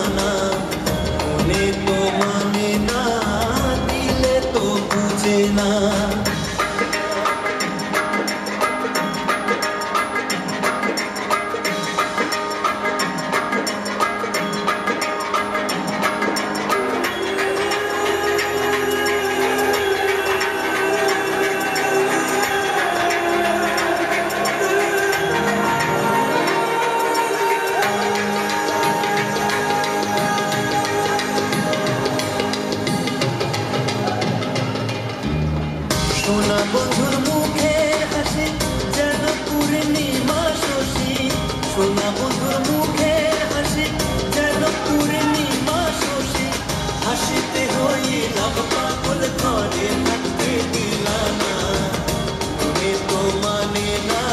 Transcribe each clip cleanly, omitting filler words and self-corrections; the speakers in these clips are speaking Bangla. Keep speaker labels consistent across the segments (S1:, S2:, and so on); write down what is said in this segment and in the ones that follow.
S1: দিওয়ানা মনে তো মানে না দিলে তো বুঝে না সোনা বন্ধুর মুখের হাসি যেন পূর্ণিমা শশী সোনা বন্ধুর মুখের হাসি যেন পূর্ণিমা শশী হাসিতে হইলাম পাগল ঘরে থাকতে দিলানা মনে তো মানে না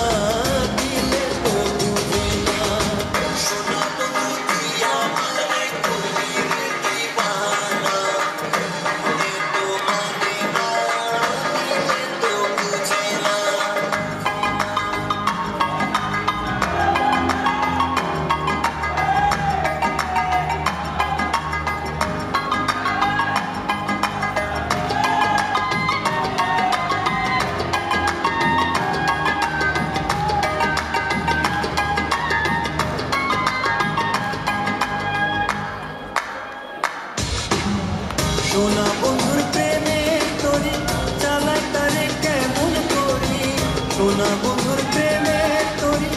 S1: দিলে তো বুঝে না সোনা বন্ধু দিয়া আমারে করলি রে দিওয়ানা মনে তো মানে না সোনা বন্ধুর প্রেমে তোরি চালাই তারে কেমন করি সোনা বন্ধুর প্রেমে তোরি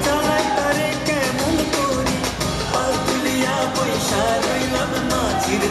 S1: চালাই তারে কেমন করি পাল তুলিয়া পয়সা রইলাম মাঝির